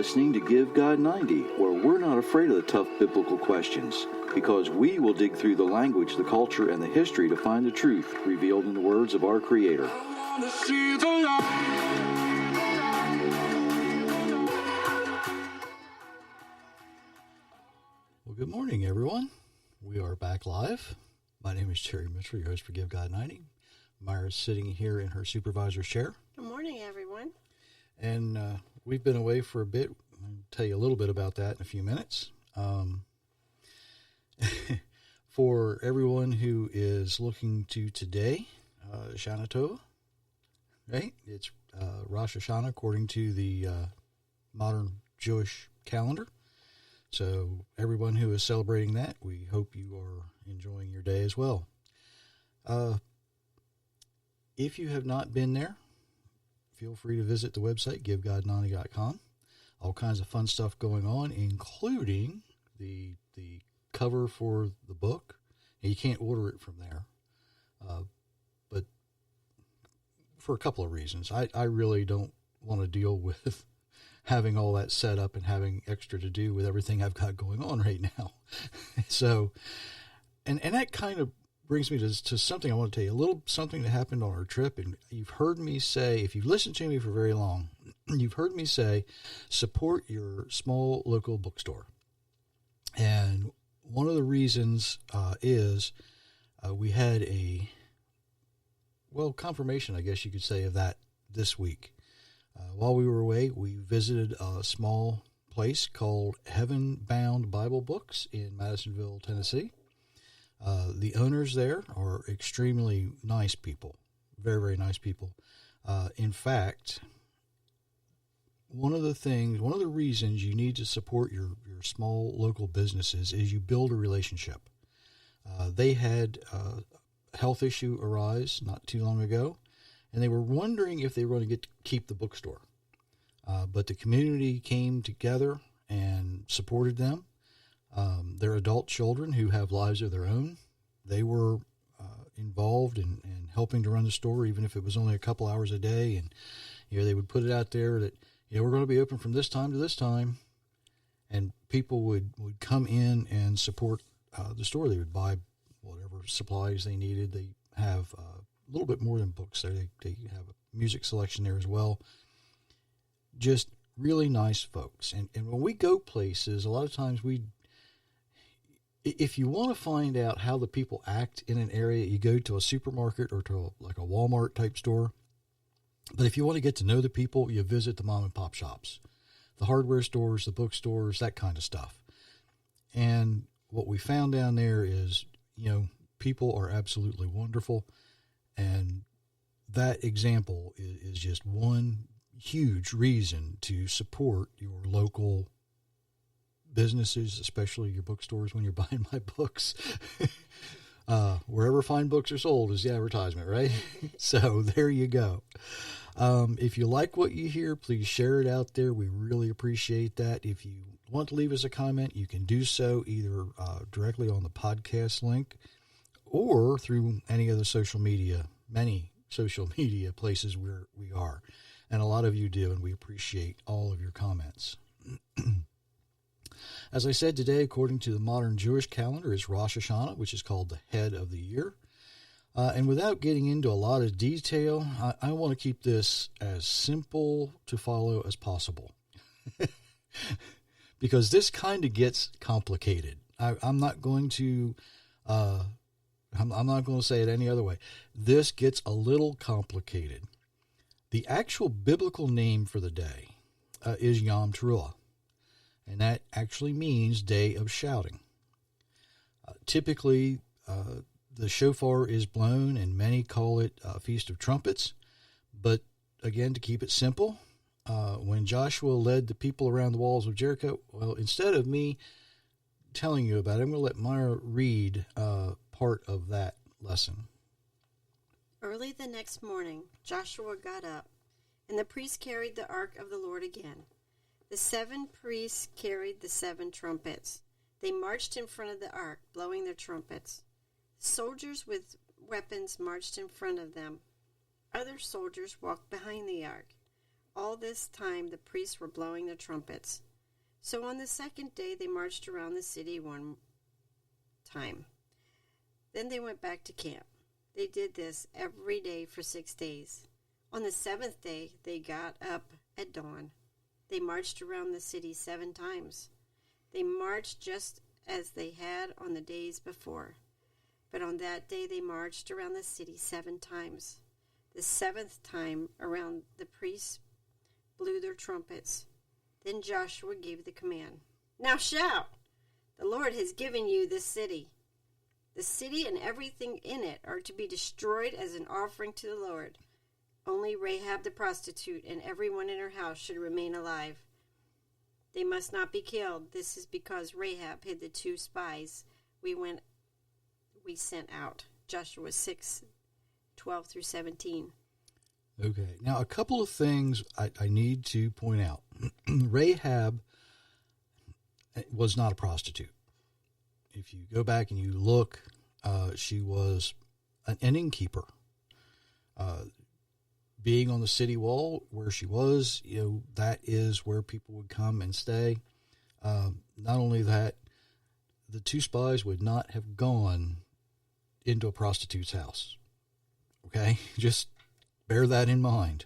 listening to Give God 90, where we're not afraid of the tough biblical questions, because we will dig through the language, the culture, and the history to find the truth revealed in the words of our Creator. Well, good morning, everyone. We are back live. My name is Terry Mitchell, your host for Give God 90. Myra's sitting here in her supervisor's chair. Good morning, everyone. And we've been away for a bit. I'll tell you a little bit about that in a few minutes. For everyone who is looking to today, Shana Tova, right? It's Rosh Hashanah according to the modern Jewish calendar. So everyone who is celebrating that, we hope you are enjoying your day as well. If you have not been there, feel free to visit the website, givegod90.com. All kinds of fun stuff going on, including the cover for the book. And you can't order it from there, but for a couple of reasons. I really don't want to deal with having all that set up and having extra to do with everything I've got going on right now. So, and that kind of brings me to something I want to tell you, a little something that happened on our trip. And you've heard me say, if you've listened to me for very long, you've heard me say, support your small local bookstore. And one of the reasons is we had confirmation, I guess you could say, of that this week. While we were away, we visited a small place called Heaven Bound Bible Books in Madisonville, Tennessee. The owners there are extremely nice people, very, very nice people. In fact, one of the reasons you need to support your small local businesses is you build a relationship. They had a health issue arise not too long ago, and they were wondering if they were going to get to keep the bookstore. But the community came together and supported them. Their adult children who have lives of their own, they were involved in helping to run the store, even if it was only a couple hours a day. And, they would put it out there that, we're going to be open from this time to this time. And people would come in and support the store. They would buy whatever supplies they needed. They have a little bit more than books there. They have a music selection there as well. Just really nice folks. And when we go places, a lot of times if you want to find out how the people act in an area, you go to a supermarket or to like a Walmart type store. But if you want to get to know the people, you visit the mom and pop shops, the hardware stores, the bookstores, that kind of stuff. And what we found down there is, people are absolutely wonderful. And that example is just one huge reason to support your local businesses, especially your bookstores when you're buying my books. Wherever fine books are sold is the advertisement, right? So there you go. If you like what you hear, please share it out there. We really appreciate that. If you want to leave us a comment, you can do so either directly on the podcast link or through any of the many social media places where we are. And a lot of you do, and we appreciate all of your comments. As I said, today, according to the modern Jewish calendar, is Rosh Hashanah, which is called the head of the year. And without getting into a lot of detail, I want to keep this as simple to follow as possible. Because this kind of gets complicated. I'm not going to say it any other way. This gets a little complicated. The actual biblical name for the day is Yom Teruah. And that actually means day of shouting. Typically, the shofar is blown, and many call it Feast of Trumpets. But again, to keep it simple, when Joshua led the people around the walls of Jericho, well, instead of me telling you about it, I'm going to let Myra read part of that lesson. Early the next morning, Joshua got up, and the priests carried the ark of the Lord again. The 7 priests carried the 7 trumpets. They marched in front of the ark, blowing their trumpets. Soldiers with weapons marched in front of them. Other soldiers walked behind the ark. All this time the priests were blowing their trumpets. So on the second day they marched around the city one time. Then they went back to camp. They did this every day for 6 days. On the seventh day they got up at dawn. They marched around the city 7 times. They marched just as they had on the days before. But on that day they marched around the city 7 times. The 7th time around, the priests blew their trumpets. Then Joshua gave the command, "Now shout! The Lord has given you this city. The city and everything in it are to be destroyed as an offering to the Lord. Only Rahab the prostitute and everyone in her house should remain alive. They must not be killed. This is because Rahab hid the 2 spies we sent out." Joshua 6:12 through 17. Okay. Now, a couple of things I need to point out. Rahab was not a prostitute. If you go back and you look, she was an innkeeper. Being on the city wall where she was, that is where people would come and stay. Not only that, the 2 spies would not have gone into a prostitute's house. Okay? Just bear that in mind.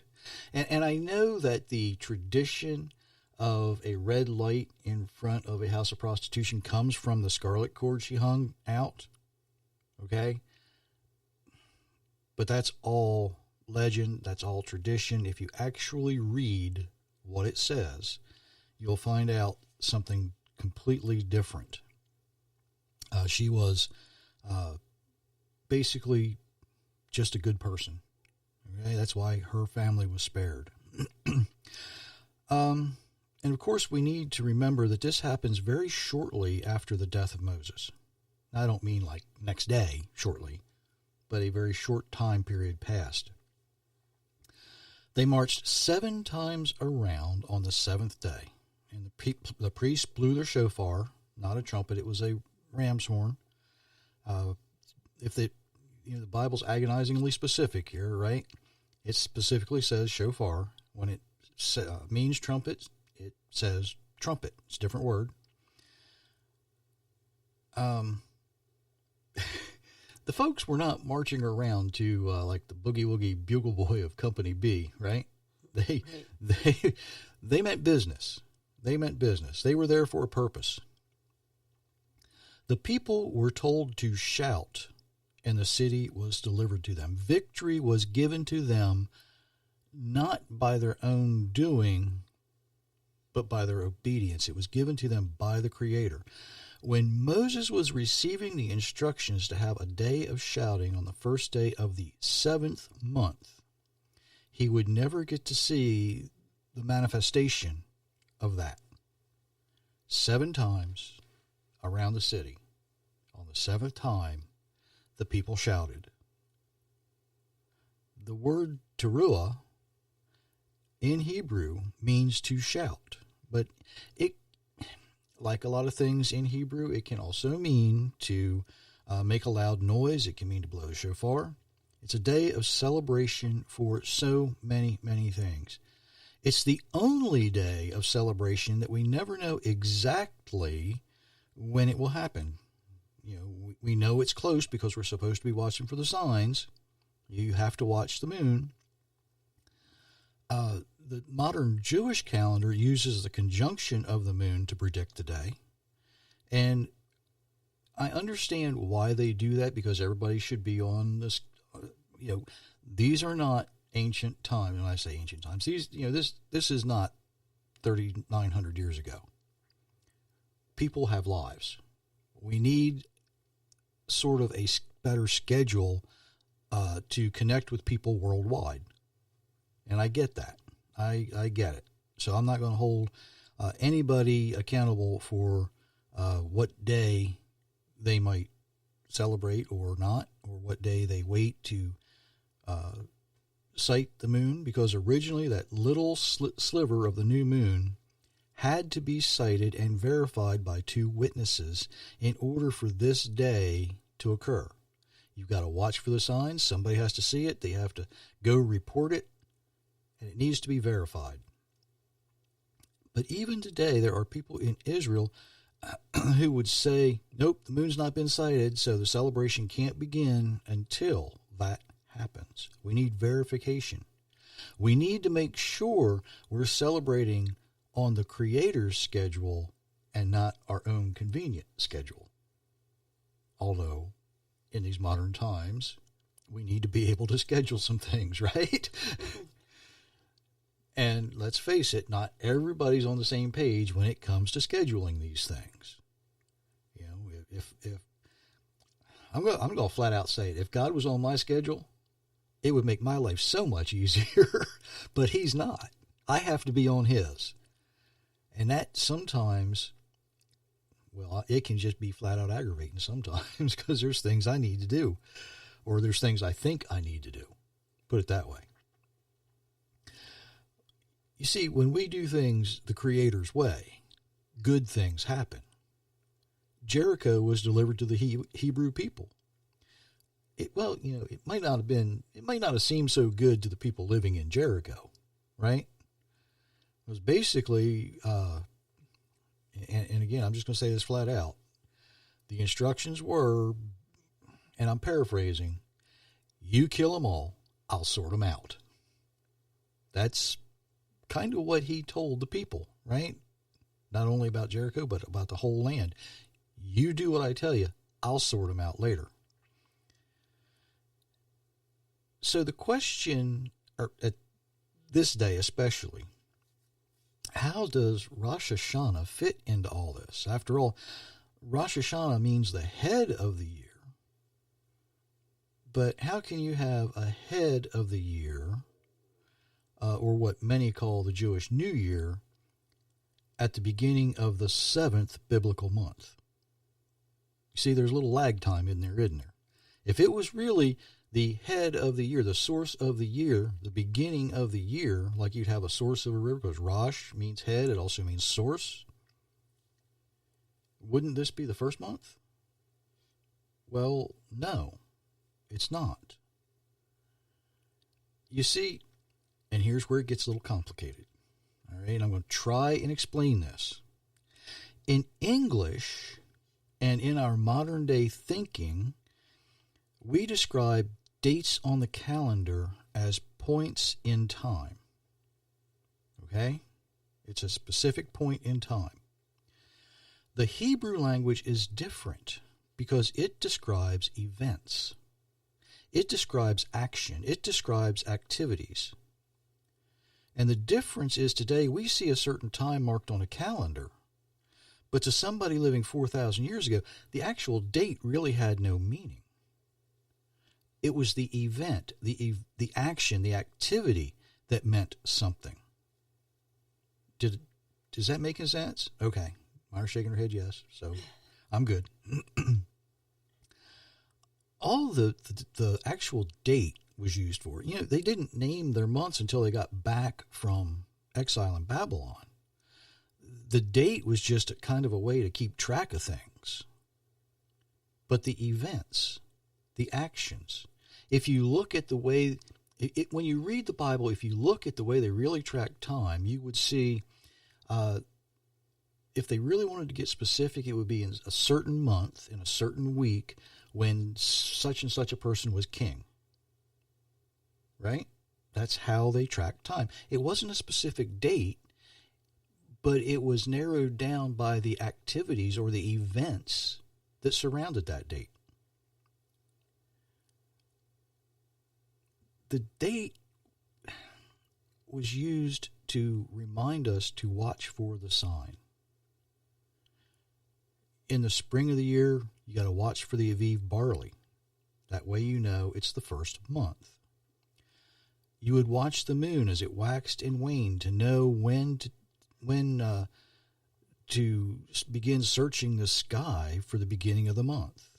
And I know that the tradition of a red light in front of a house of prostitution comes from the scarlet cord she hung out. Okay? But that's all legend. That's all tradition. If you actually read what it says, you'll find out something completely different. She was basically just a good person. Okay? That's why her family was spared. And of course, we need to remember that this happens very shortly after the death of Moses. Now, I don't mean like next day, shortly, but a very short time period passed. They marched 7 times around on the 7th day, and the priests blew their shofar, not a trumpet, it was a ram's horn. The Bible's agonizingly specific here, right? It specifically says shofar. When it means trumpet, it says trumpet. It's a different word. The folks were not marching around to like the boogie woogie bugle boy of Company B, right? They meant business. They meant business. They were there for a purpose. The people were told to shout, and the city was delivered to them. Victory was given to them not by their own doing, but by their obedience. It was given to them by the Creator. When Moses was receiving the instructions to have a day of shouting on the first day of the 7th month, he would never get to see the manifestation of that. 7 times around the city. On the 7th time, the people shouted. The word teruah in Hebrew means to shout, but it, like a lot of things in Hebrew, it can also mean to make a loud noise. It can mean to blow a shofar. It's a day of celebration for so many, many things. It's the only day of celebration that we never know exactly when it will happen. We know it's close because we're supposed to be watching for the signs. You have to watch the moon. The modern Jewish calendar uses the conjunction of the moon to predict the day. And I understand why they do that, because everybody should be on this. These are not ancient times. When I say ancient times, this is not 3,900 years ago. People have lives. We need sort of a better schedule to connect with people worldwide. And I get that. I get it. So I'm not going to hold anybody accountable for what day they might celebrate or not, or what day they wait to sight the moon, because originally that little sliver of the new moon had to be sighted and verified by 2 witnesses in order for this day to occur. You've got to watch for the signs. Somebody has to see it. They have to go report it. and it needs to be verified. But even today, there are people in Israel who would say, nope, the moon's not been sighted, so the celebration can't begin until that happens. We need verification. We need to make sure we're celebrating on the Creator's schedule and not our own convenient schedule. Although, in these modern times, we need to be able to schedule some things, right? And let's face it, not everybody's on the same page when it comes to scheduling these things. You know, if I'm going to flat out say it, if God was on my schedule, it would make my life so much easier, but he's not. I have to be on his. And that sometimes, well, it can just be flat out aggravating sometimes because there's things I need to do, or there's things I think I need to do. Put it that way. You see, when we do things the Creator's way, good things happen. Jericho was delivered to the Hebrew people. It might not have seemed so good to the people living in Jericho, right? It was basically, and again, I'm just going to say this flat out. The instructions were, and I'm paraphrasing, you kill them all, I'll sort them out. That's kind of what he told the people, right? Not only about Jericho, but about the whole land. You do what I tell you, I'll sort them out later. So the question, at this day especially, how does Rosh Hashanah fit into all this? After all, Rosh Hashanah means the head of the year. But how can you have a head of the year, or what many call the Jewish New Year, at the beginning of the 7th biblical month? You see, there's a little lag time in there, isn't there? If it was really the head of the year, the source of the year, the beginning of the year, like you'd have a source of a river, because Rosh means head, it also means source. Wouldn't this be the first month? Well, no, it's not. You see, and here's where it gets a little complicated. All right, I'm going to try and explain this. In English and in our modern day thinking, we describe dates on the calendar as points in time. Okay? It's a specific point in time. The Hebrew language is different because it describes events. It describes action. It describes activities. And the difference is today we see a certain time marked on a calendar. But to somebody living 4,000 years ago, the actual date really had no meaning. It was the event, the action, the activity that meant something. Does that make any sense? Okay. Myra's shaking her head yes, so I'm good. All the actual date was used for. You know, they didn't name their months until they got back from exile in Babylon. The date was just a kind of a way to keep track of things. But the events, the actions, if you look at the way, when you read the Bible, if you look at the way they really track time, you would see, if they really wanted to get specific, it would be in a certain month, in a certain week, when such and such a person was king. Right? That's how they track time. It wasn't a specific date, but it was narrowed down by the activities or the events that surrounded that date. The date was used to remind us to watch for the sign. In the spring of the year, you got to watch for the Aviv barley. That way you know it's the first month. You would watch the moon as it waxed and waned to know when to begin searching the sky for the beginning of the month.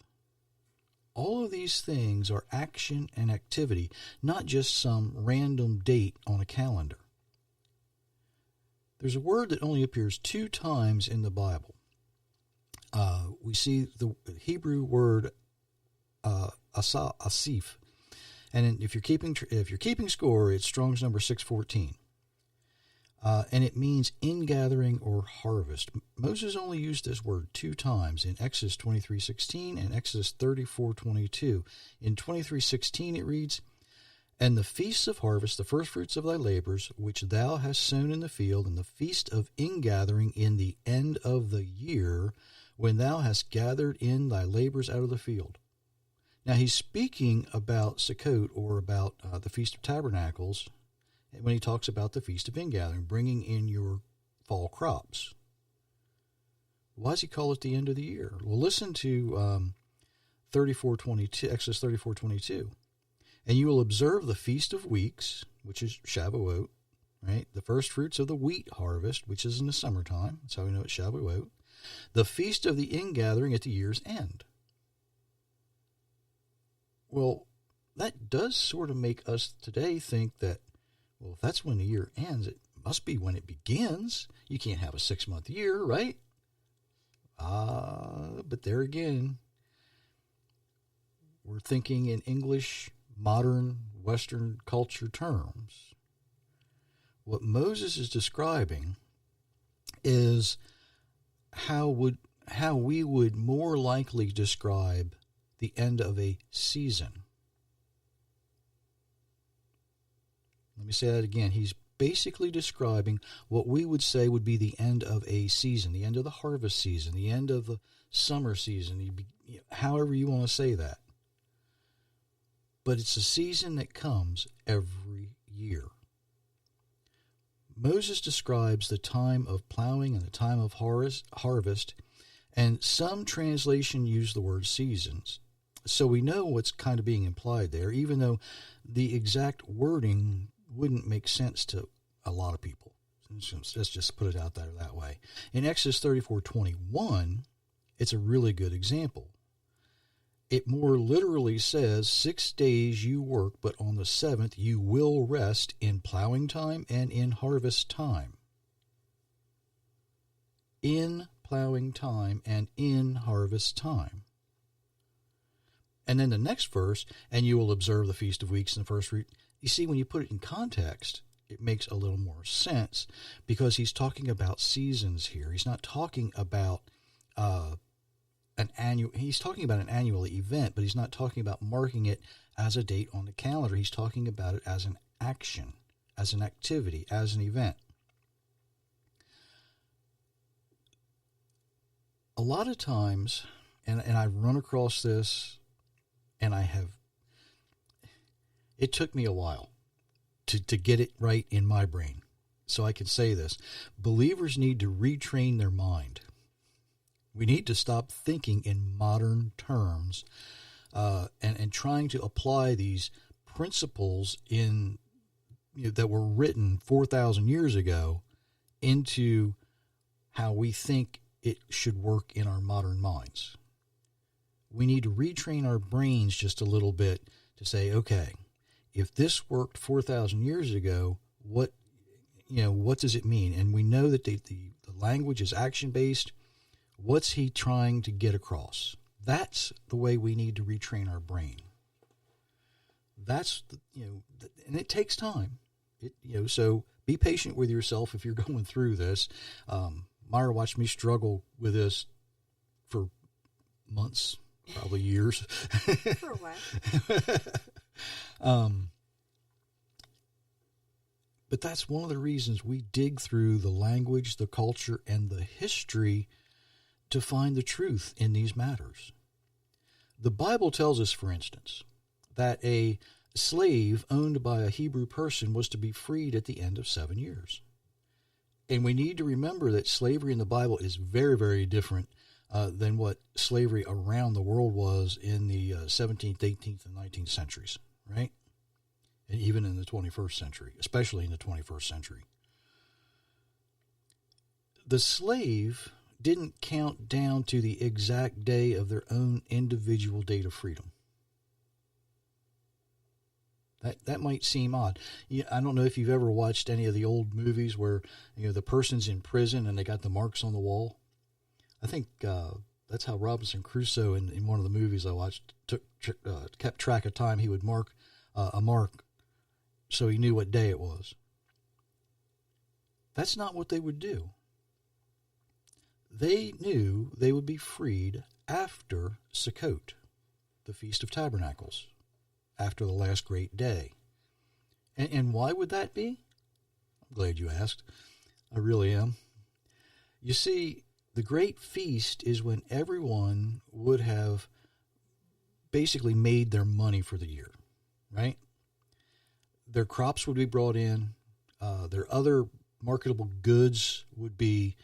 All of these things are action and activity, not just some random date on a calendar. There's a word that only appears 2 times in the Bible. We see the Hebrew word asif, And if you're keeping score, it's Strong's number 614. And it means ingathering or harvest. Moses only used this word 2 times, in Exodus 23:16 and Exodus 34:22. In 23:16 it reads, "And the feasts of harvest, the firstfruits of thy labors, which thou hast sown in the field, and the feast of ingathering in the end of the year, when thou hast gathered in thy labors out of the field." Now he's speaking about Sukkot, or about the Feast of Tabernacles, when he talks about the Feast of Ingathering, bringing in your fall crops. Why does he call it the end of the year? Well, listen to 34:22, Exodus 34:22. "And you will observe the Feast of Weeks," which is Shavuot, right? The first fruits of the wheat harvest, which is in the summertime. That's how we know it's Shavuot. "The Feast of the Ingathering at the year's end." Well, that does sort of make us today think that, well, if that's when the year ends, it must be when it begins. You can't have a 6-month year, right? But there again, we're thinking in English, modern, Western culture terms. What Moses is describing is how we would more likely describe the end of a season. Let me say that again. He's basically describing what we would say would be the end of a season, the end of the harvest season, the end of the summer season, however you want to say that. But it's a season that comes every year. Moses describes the time of plowing and the time of harvest, and some translation use the word seasons. So we know what's kind of being implied there, even though the exact wording wouldn't make sense to a lot of people. Let's just put it out there that way. In Exodus 34:21, it's a really good example. It more literally says, 6 days you work, but on the 7th you will rest in plowing time and in harvest time. In plowing time and in harvest time. And then the next verse, "And you will observe the Feast of Weeks and the first fruit." You see, when you put it in context, it makes a little more sense, because he's talking about seasons here. He's not talking about he's talking about an annual event, but he's not talking about marking it as a date on the calendar. He's talking about it as an action, as an activity, as an event. A lot of times, and I've run across this, and it took me a while to get it right in my brain, so I can say this. Believers need to retrain their mind. We need to stop thinking in modern terms and trying to apply these principles that were written 4,000 years ago into how we think it should work in our modern minds. We need to retrain our brains just a little bit to say, okay, if this worked 4,000 years ago, what does it mean? And we know that the language is action-based. What's he trying to get across? That's the way we need to retrain our brain. And it takes time. So be patient with yourself if you're going through this. Myra watched me struggle with this for months, probably years. For a while. But that's one of the reasons we dig through the language, the culture, and the history to find the truth in these matters. The Bible tells us, for instance, that a slave owned by a Hebrew person was to be freed at the end of 7 years. And we need to remember that slavery in the Bible is very, very different than what slavery around the world was in the 17th, 18th, and 19th centuries, right? And even in the 21st century, especially in the 21st century. The slave didn't count down to the exact day of their own individual date of freedom. That might seem odd. I don't know if you've ever watched any of the old movies where the person's in prison and they got the marks on the wall. I think that's how Robinson Crusoe in one of the movies I watched kept track of time. He would mark a mark so he knew what day it was. That's not what they would do. They knew they would be freed after Sukkot, the Feast of Tabernacles, after the last great day. And why would that be? I'm glad you asked. I really am. You see, the great feast is when everyone would have basically made their money for the year, right? Their crops would be brought in. Their other marketable goods would be,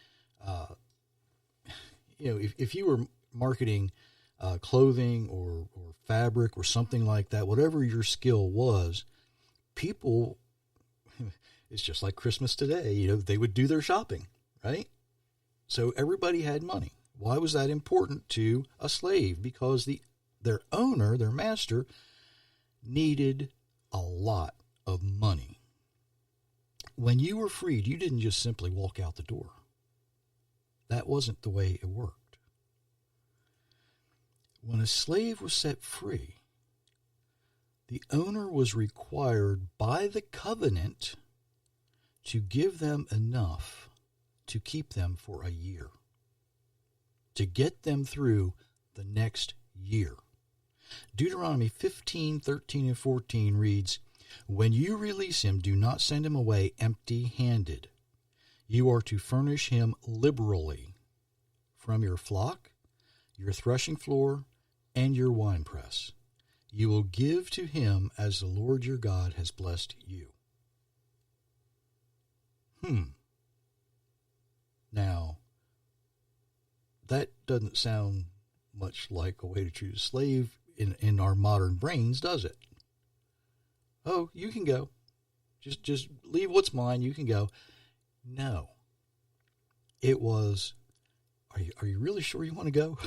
if you were marketing clothing or fabric or something like that, whatever your skill was, people, it's just like Christmas today, they would do their shopping, right? So everybody had money. Why was that important to a slave? Because their owner, their master, needed a lot of money. When you were freed, you didn't just simply walk out the door. That wasn't the way it worked. When a slave was set free, the owner was required by the covenant to give them enough to keep them for a year, to get them through the next year. Deuteronomy 15, 13, and 14 reads, "When you release him, do not send him away empty-handed. You are to furnish him liberally from your flock, your threshing floor, and your winepress. You will give to him as the Lord your God has blessed you." Now, that doesn't sound much like a way to treat a slave in our modern brains, does it? Oh, you can go. Just leave what's mine. You can go. No. It was, are you really sure you want to go?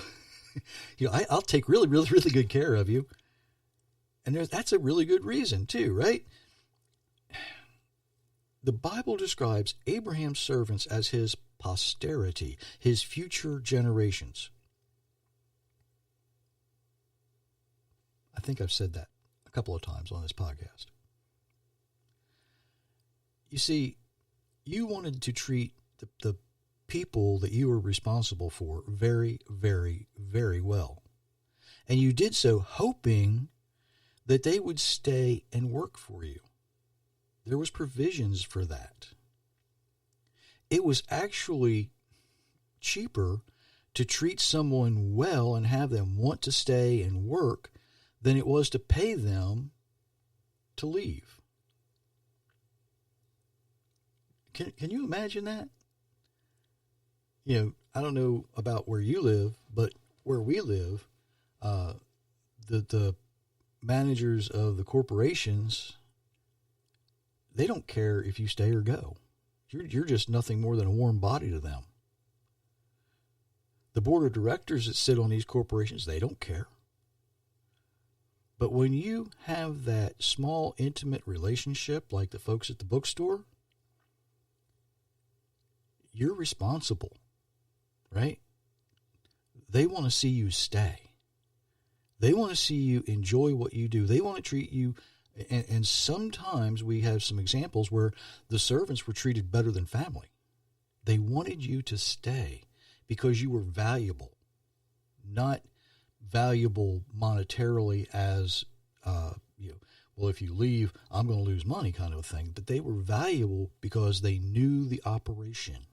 I'll take really, really, really good care of you. And that's a really good reason too, right? The Bible describes Abraham's servants as his posterity, his future generations. I think I've said that a couple of times on this podcast. You see, you wanted to treat the people that you were responsible for very, very, very well. And you did so hoping that they would stay and work for you. There was provisions for that. It was actually cheaper to treat someone well and have them want to stay and work than it was to pay them to leave. Can you imagine that? I don't know about where you live, but where we live, the managers of the corporations, they don't care if you stay or go. You're just nothing more than a warm body to them. The board of directors that sit on these corporations, they don't care. But when you have that small, intimate relationship like the folks at the bookstore, you're responsible, right? They want to see you stay. They want to see you enjoy what you do. They want to treat you, and sometimes we have some examples where the servants were treated better than family. They wanted you to stay because you were valuable, not valuable monetarily as, well, if you leave, I'm going to lose money kind of a thing. But they were valuable because they knew the operation.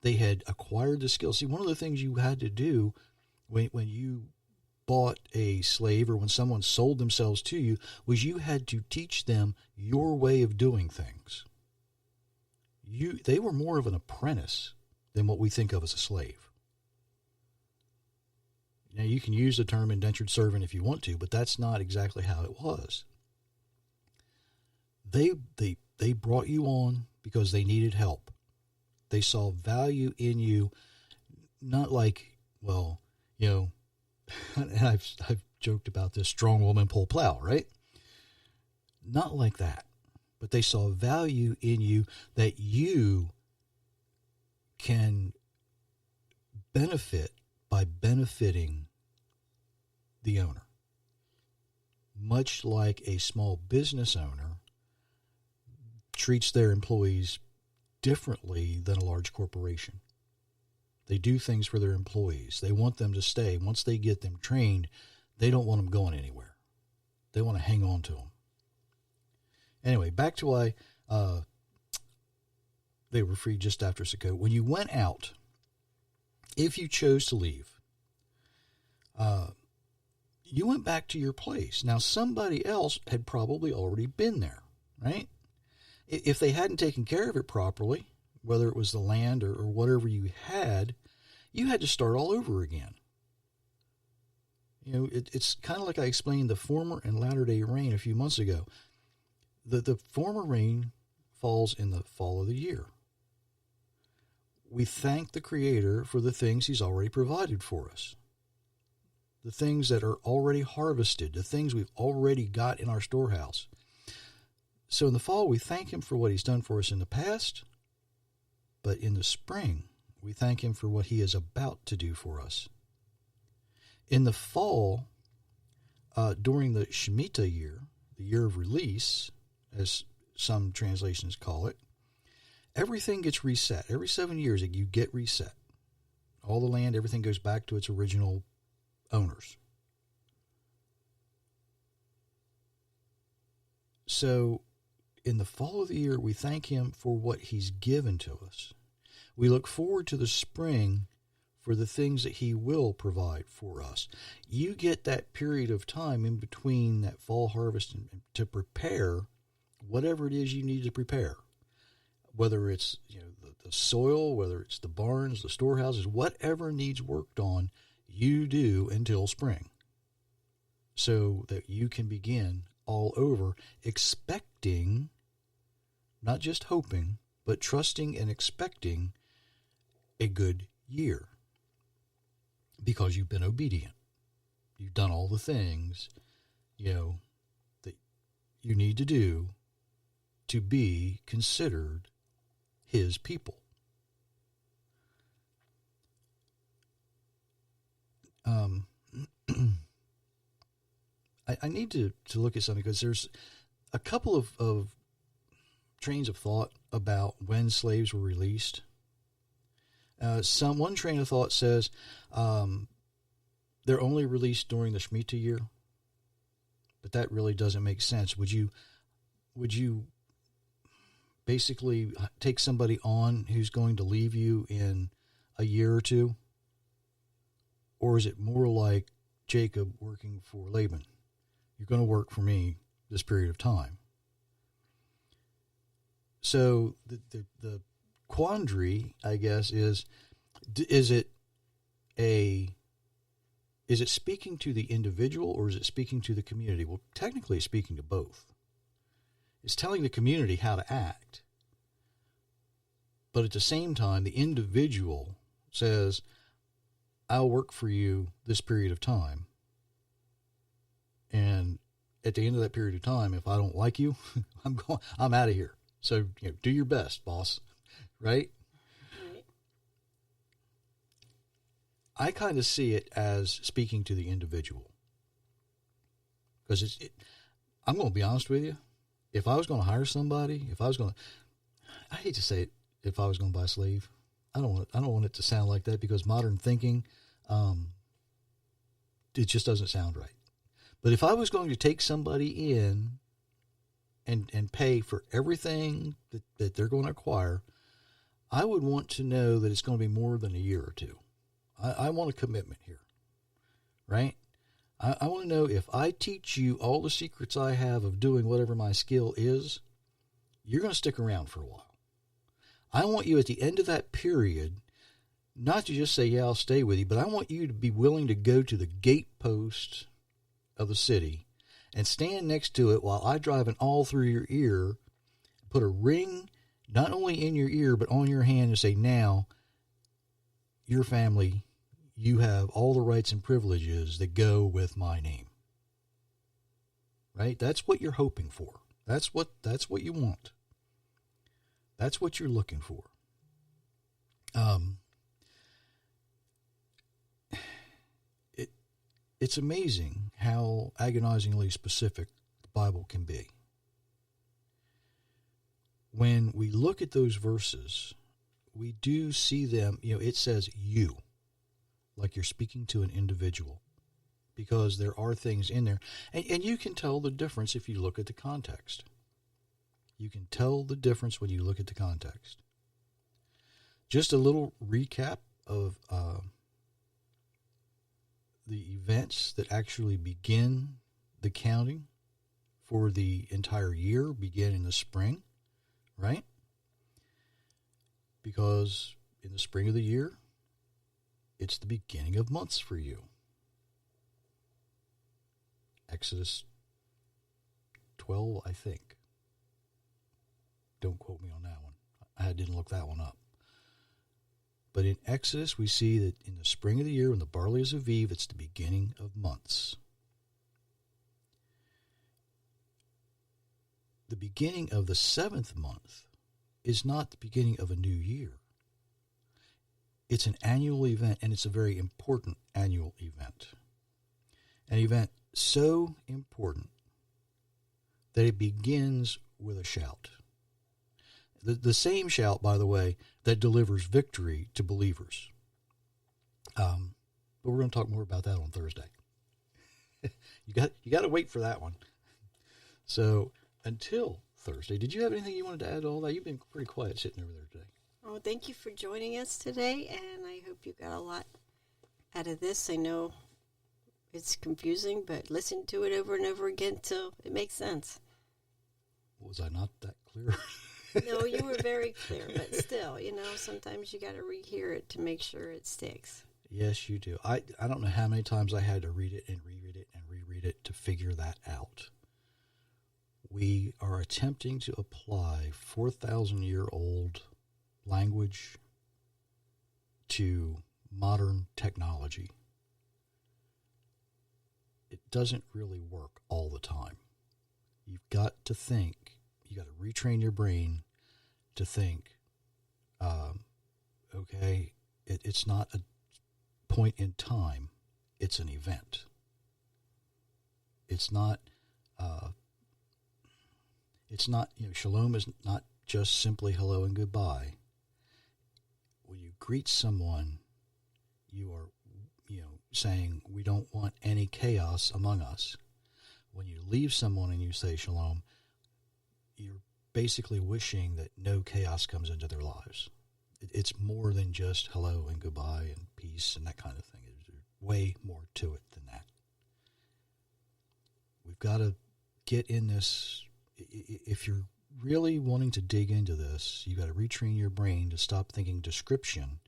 They had acquired the skills. See, one of the things you had to do when you bought a slave or when someone sold themselves to you was you had to teach them your way of doing things. They were more of an apprentice than what we think of as a slave. Now, you can use the term indentured servant if you want to, but that's not exactly how it was. They brought you on because they needed help. They saw value in you, not like, well, and I've joked about this, strong woman pull plow, right? Not like that. But they saw value in you that you can benefit by benefiting the owner. much like a small business owner treats their employees differently than a large corporation. They do things for their employees. They want them to stay. Once they get them trained, they don't want them going anywhere. They want to hang on to them. Anyway, back to why they were free just after Sukkot. When you went out, if you chose to leave, you went back to your place. Now, somebody else had probably already been there, right? If they hadn't taken care of it properly, whether it was the land or whatever you had to start all over again. You know, it's kind of like I explained the former and latter-day rain a few months ago. The former rain falls in the fall of the year. We thank the Creator for the things He's already provided for us. The things that are already harvested, the things we've already got in our storehouse. So in the fall, we thank Him for what He's done for us in the past. But in the spring, we thank Him for what He is about to do for us. In the fall, during the Shemitah year, the year of release, as some translations call it, everything gets reset. Every 7 years, you get reset. All the land, everything goes back to its original owners. So, in the fall of the year, we thank Him for what He's given to us. We look forward to the spring for the things that He will provide for us. You get that period of time in between that fall harvest to prepare whatever it is you need to prepare. Whether it's the soil, whether it's the barns, the storehouses, whatever needs worked on, you do until spring. So that you can begin all over, expecting, not just hoping, but trusting and expecting a good year. Because you've been obedient. You've done all the things, that you need to do to be considered His people. I need to look at something because there's a couple of trains of thought about when slaves were released. One train of thought says they're only released during the Shemitah year, but that really doesn't make sense. Would you basically take somebody on who's going to leave you in a year or two? Or is it more like Jacob working for Laban? You're going to work for me this period of time. So the quandary, I guess, is it speaking to the individual or is it speaking to the community? Well, technically it's speaking to both. It's telling the community how to act. But at the same time, the individual says, I'll work for you this period of time. And at the end of that period of time, if I don't like you, I'm out of here. So do your best, boss. Right? I kind of see it as speaking to the individual. Because I'm going to be honest with you. If I was going to hire somebody, I hate to say it, if I was going to buy a slave, I don't want it to sound like that because modern thinking, it just doesn't sound right. But if I was going to take somebody in and pay for everything that they're going to acquire, I would want to know that it's going to be more than a year or two. I want a commitment here, right? I want to know if I teach you all the secrets I have of doing whatever my skill is, you're going to stick around for a while. I want you at the end of that period, not to just say, yeah, I'll stay with you, but I want you to be willing to go to the gate post of the city and stand next to it while I drive an awl through your ear, put a ring not only in your ear, but on your hand and say, now, your family, you have all the rights and privileges that go with my name. Right? That's what you're hoping for. That's what you want. That's what you're looking for. it's amazing how agonizingly specific the Bible can be. When we look at those verses, we do see them, it says you, like you're speaking to an individual, because there are things in there. And you can tell the difference if you look at the context. You can tell the difference when you look at the context. Just a little recap of the events that actually begin the counting for the entire year begin in the spring, right? Because in the spring of the year, it's the beginning of months for you. Exodus 12, I think. Don't quote me on that one. I didn't look that one up. But in Exodus, we see that in the spring of the year, when the barley is of Eve, it's the beginning of months. The beginning of the 7th month is not the beginning of a new year. It's an annual event, and it's a very important annual event. An event so important that it begins with a shout. The same shout, by the way, that delivers victory to believers. But we're going to talk more about that on Thursday. You got to wait for that one. So until Thursday, did you have anything you wanted to add to all that? You've been pretty quiet sitting over there today. Oh, thank you for joining us today, and I hope you got a lot out of this. I know it's confusing, but listen to it over and over again till it makes sense. Was I not that clear? No, you were very clear, but still, sometimes you got to rehear it to make sure it sticks. Yes, you do. I don't know how many times I had to read it and reread it and reread it to figure that out. We are attempting to apply 4,000-year-old language to modern technology. It doesn't really work all the time. You've got to think. You got to retrain your brain to think, okay, it's not a point in time, it's an event. It's not, shalom is not just simply hello and goodbye. When you greet someone, you are, saying we don't want any chaos among us. When you leave someone and you say shalom, you're basically wishing that no chaos comes into their lives. It's more than just hello and goodbye and peace and that kind of thing. There's way more to it than that. We've got to get in this. If you're really wanting to dig into this, you've got to retrain your brain to stop thinking description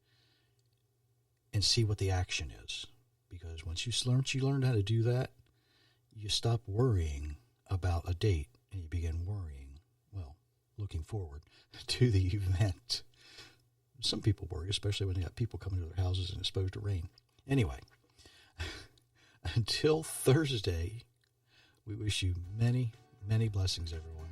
and see what the action is. Because once you learn how to do that, you stop worrying about a date and you begin worrying, looking forward to the event. Some people worry, especially when they got people coming to their houses and it's supposed to rain. Anyway, until Thursday, we wish you many, many blessings, everyone.